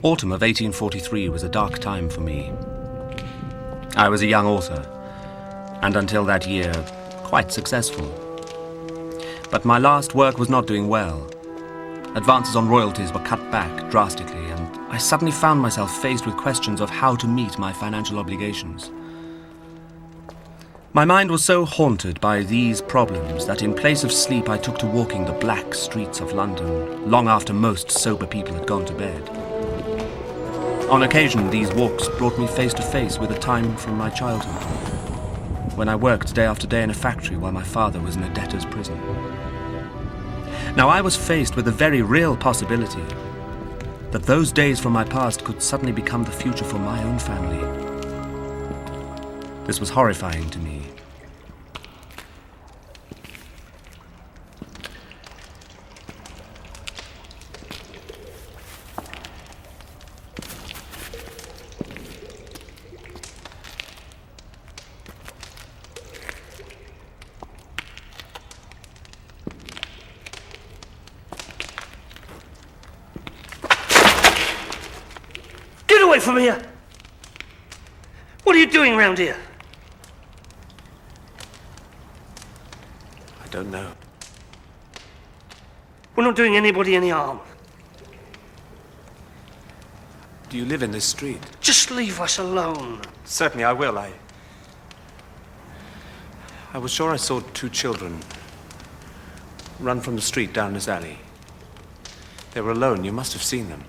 Autumn of 1843 was a dark time for me. I was a young author, and until that year, quite successful. But my last work was not doing well. Advances on royalties were cut back drastically, and I suddenly found myself faced with questions of how to meet my financial obligations. My mind was so haunted by these problems that in place of sleep I took to walking the black streets of London, long after most sober people had gone to bed. On occasion, these walks brought me face to face with a time from my childhood, when I worked day after day in a factory while my father was in a debtor's prison. Now I was faced with the very real possibility that those days from my past could suddenly become the future for my own family. This was horrifying to me. Get away from here! What are you doing around here? I don't know. We're not doing anybody any harm. Do you live in this street? Just leave us alone. Certainly I will. I was sure I saw two children run from the street down this alley. They were alone. You must have seen them.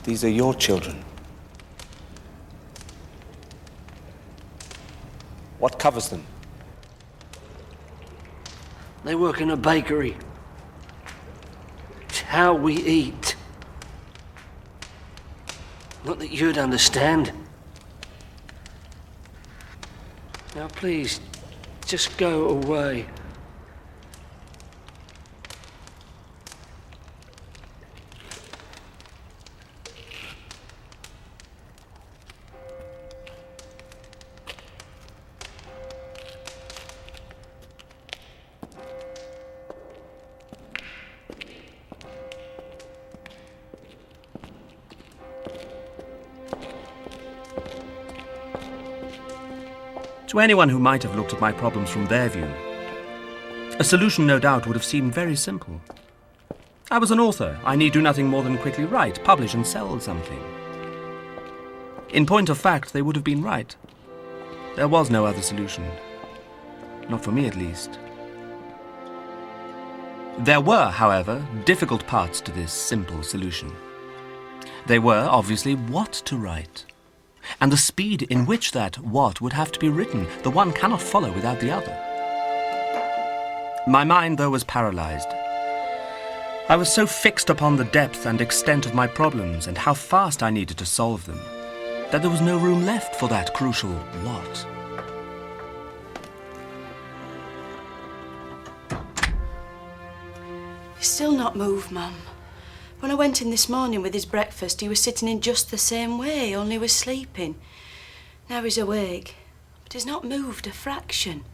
These are your children. What covers them? They work in a bakery. It's how we eat. Not that you'd understand. Now please, just go away. To anyone who might have looked at my problems from their view, a solution no doubt would have seemed very simple. I was an author. I need do nothing more than quickly write, publish, and sell something. In point of fact, they would have been right. There was no other solution. Not for me, at least. There were, however, difficult parts to this simple solution. They were, obviously, what to write, and the speed in which that what would have to be written. The one cannot follow without the other. My mind, though, was paralyzed. I was so fixed upon the depth and extent of my problems and how fast I needed to solve them, that there was no room left for that crucial what. He's still not moved, Mum. When I went in this morning with his breakfast, he was sitting in just the same way, only he was sleeping. Now he's awake, but he's not moved a fraction.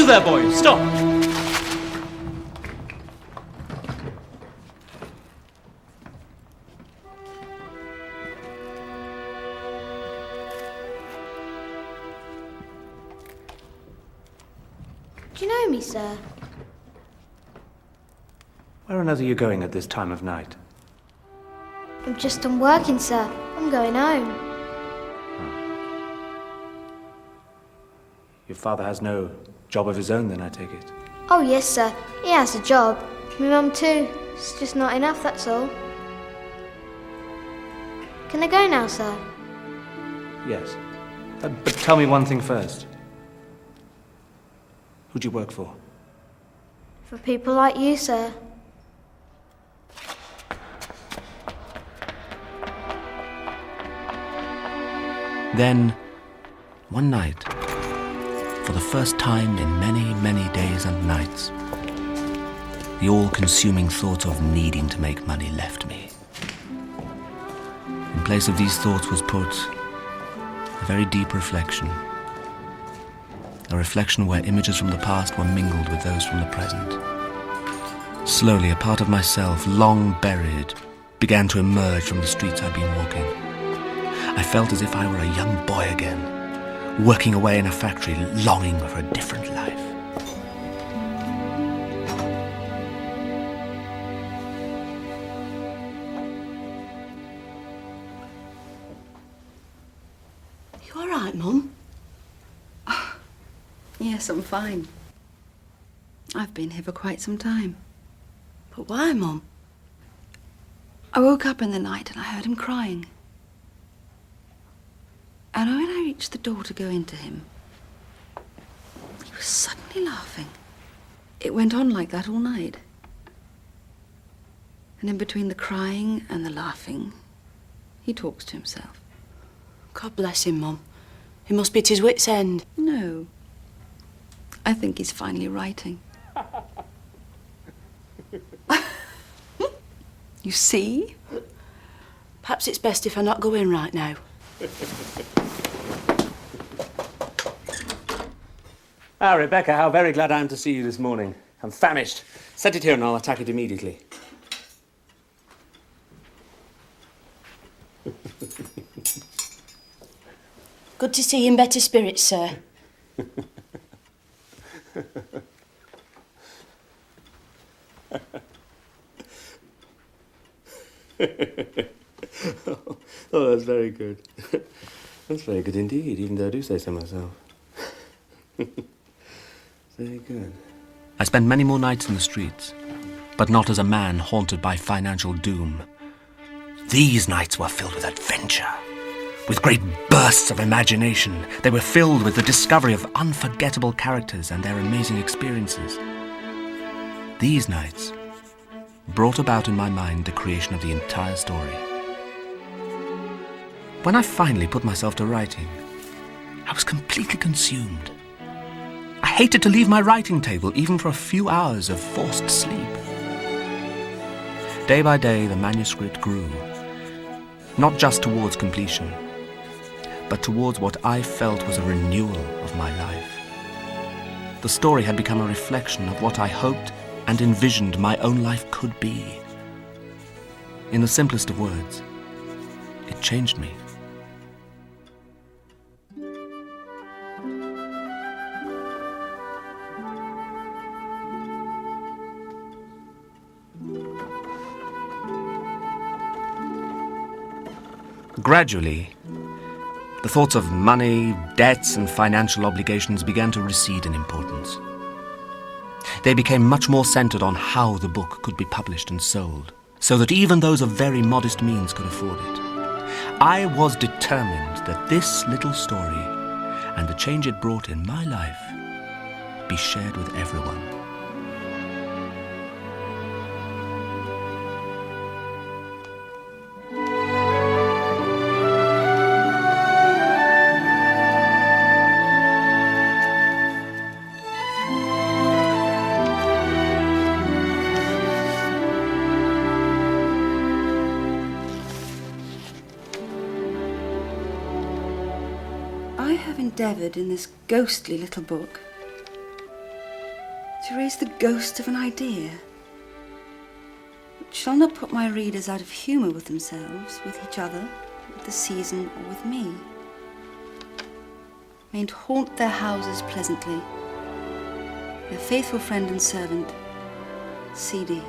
You there, boy, stop! Do you know me, sir? Where on earth are you going at this time of night? I'm just done working, sir. I'm going home. Your father has no job of his own, then, I take it? Oh, yes, sir. He has a job. My mum, too. It's just not enough, that's all. Can I go now, sir? Yes. But tell me one thing first. Who'd you work for? For people like you, sir. Then, one night, for the first time in many, many days and nights, the all-consuming thought of needing to make money left me. In place of these thoughts was put a very deep reflection. A reflection where images from the past were mingled with those from the present. Slowly, a part of myself, long buried, began to emerge from the streets I'd been walking. I felt as if I were a young boy again, working away in a factory, longing for a different life. You all right, Mum? Yes, I'm fine. I've been here for quite some time. But why, Mum? I woke up in the night and I heard him crying. And when I reached the door to go into him, he was suddenly laughing. It went on like that all night. And in between the crying and the laughing, he talks to himself. God bless him, Mum. He must be at his wit's end. No. I think he's finally writing. You see? Perhaps it's best if I not go in right now. Ah, Rebecca, how very glad I am to see you this morning. I'm famished. Set it here and I'll attack it immediately. Good to see you in better spirits, sir. Oh, that's very good. That's very good indeed, even though I do say so myself. Very good. I spent many more nights in the streets, but not as a man haunted by financial doom. These nights were filled with adventure, with great bursts of imagination. They were filled with the discovery of unforgettable characters and their amazing experiences. These nights brought about in my mind the creation of the entire story. When I finally put myself to writing, I was completely consumed. I hated to leave my writing table even for a few hours of forced sleep. Day by day, the manuscript grew, not just towards completion, but towards what I felt was a renewal of my life. The story had become a reflection of what I hoped and envisioned my own life could be. In the simplest of words, it changed me. Gradually, the thoughts of money, debts, and financial obligations began to recede in importance. They became much more centered on how the book could be published and sold, so that even those of very modest means could afford it. I was determined that this little story, and the change it brought in my life, be shared with everyone. I have endeavoured in this ghostly little book to raise the ghost of an idea which shall not put my readers out of humour with themselves, with each other, with the season, or with me. Mayn't haunt their houses pleasantly, their faithful friend and servant, C.D.